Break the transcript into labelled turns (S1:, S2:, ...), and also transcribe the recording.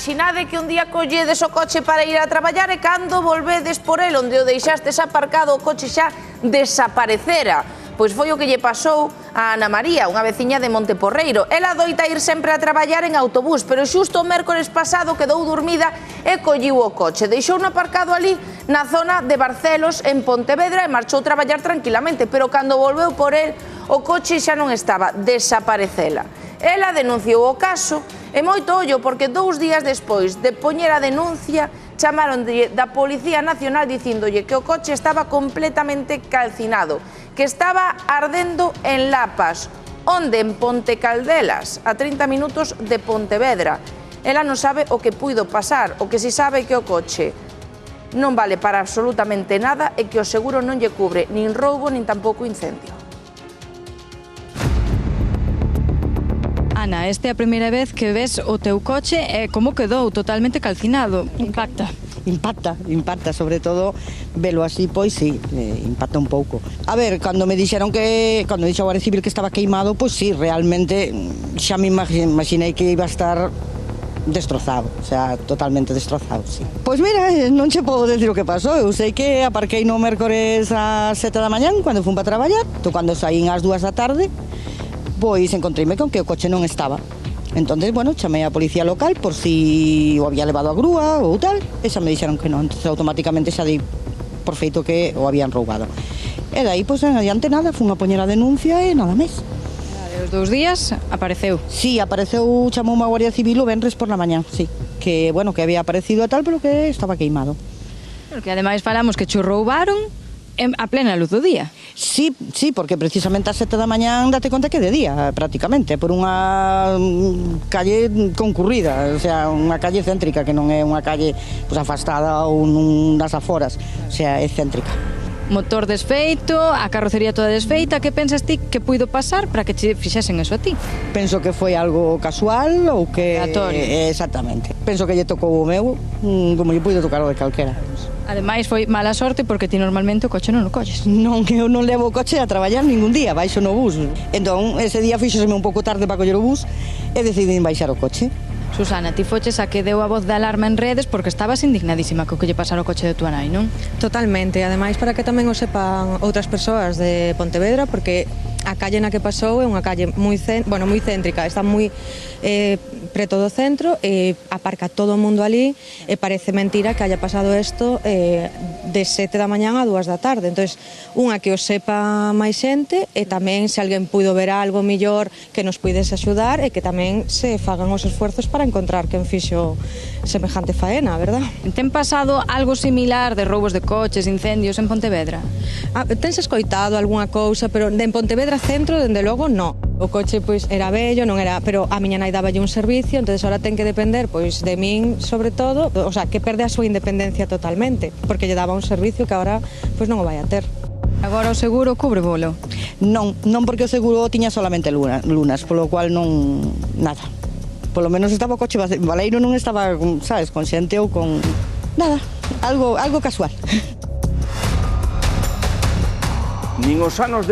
S1: Imaginade que un día colledes o coche para ir a traballar e cando volvedes por el onde o deixastes aparcado o coche xa desaparecera. Pois foi o que lle pasou a Ana María, unha veciña de Monteporreiro. Ela doita ir sempre a traballar en autobús, pero xusto o mércores pasado quedou dormida e colliu o coche. Deixouno aparcado ali na zona de Barcelos, en Pontevedra, e marchou traballar tranquilamente, pero cando volveu por el, o coche xa non estaba, desaparecela. Ela denunciou o caso e moito ollo porque 2 días despois de poñer a denuncia chamaron da Policía Nacional dicíndolle que o coche estaba completamente calcinado, que estaba ardendo en Lapas, onde en Ponte Caldelas, a 30 minutos de Pontevedra. Ela non sabe o que puido pasar, o que si sabe que o coche non vale para absolutamente nada e que o seguro non lle cubre nin roubo nin tampouco incendio.
S2: Ana, esta é a primeira vez que ves o teu coche e como quedou totalmente calcinado. Impacta.
S3: Impacta, sobre todo velo así, pois sí, impacta un pouco. A ver, cando me dixeron que, cando dixo a Guardia Civil que estaba queimado, pois sí, realmente xa me imaginei que iba a estar destrozado, o sea, totalmente destrozado, sí. Pois mira, non che podo decir o que pasou, eu sei que aparquei no mércores ás 7 da mañán, cando fun para traballar, cando saín ás 2 da tarde, pois encontreime con que o coche non estaba. Entonces, bueno, chamei a policía local por si o había levado a grúa ou tal, e xa me dixeron que non, entonces automáticamente xa di por feito que o habían roubado. E dai, pois, en adiante nada, fun a poñer a denuncia e nada máis.
S2: Os 2 días apareceu.
S3: Sí, apareceu, chamou a Guardia Civil o venres por la mañán, sí, que, bueno, que había aparecido a tal, pero que estaba queimado.
S2: Porque ademais falamos que cho roubaron a plena luz do día.
S3: Sí, porque precisamente ás 7 da mañán date conta que de día, prácticamente, por unha calle concurrida, o sea, unha calle céntrica, que non é unha calle pues, afastada ou nas aforas, o sea, é céntrica.
S2: Motor desfeito, a carrocería toda desfeita, que pensas ti que puido pasar para que che fixesen eso a ti?
S3: Penso que foi algo casual ou que...
S2: Aleatorio.
S3: Exactamente. Penso que lle tocou o meu, como lle puido tocar o de calquera.
S2: Ademais foi mala sorte porque ti normalmente o coche non o colles.
S3: Non, eu non levo o coche a traballar ningún día, baixo no bus. Entón, ese día fíxoseme un pouco tarde para coller o bus e decidín baixar o coche.
S2: Susana, ti foches a que deu a voz de alarma en redes porque estabas indignadísima co que lle pasara o coche de tua nai, non?
S4: Totalmente, ademais para que tamén o sepan outras persoas de Pontevedra, porque a calle na que pasou é unha calle moi céntrica, está moi preto do centro, aparca todo o mundo ali e parece mentira que haya pasado isto de 7 da mañán a 2 da tarde. Entonces, unha que o sepa máis xente e tamén se alguén puido ver algo millor que nos puides axudar e que tamén se fagan os esfuerzos para encontrar quen fixo semejante faena, verdad?
S2: Ten pasado algo similar de roubos de coches, incendios en Pontevedra?
S4: Tens escoitado algunha cousa, pero en Pontevedra centro, dende logo, non. O coche pois era vello, non era, pero a miña nai daballe un servicio, entonces ahora ten que depender pois de min, sobre todo, o sea, que perde a súa independencia totalmente, porque lle daba un servicio que agora pois non o vai a ter.
S2: Agora o seguro cubre bolo?
S3: Non porque o seguro tiña solamente lunas, polo cual non nada. Polo menos estaba o coche baleiro, non estaba, sabes, con xente ou con nada, algo casual.
S5: Nin os anos de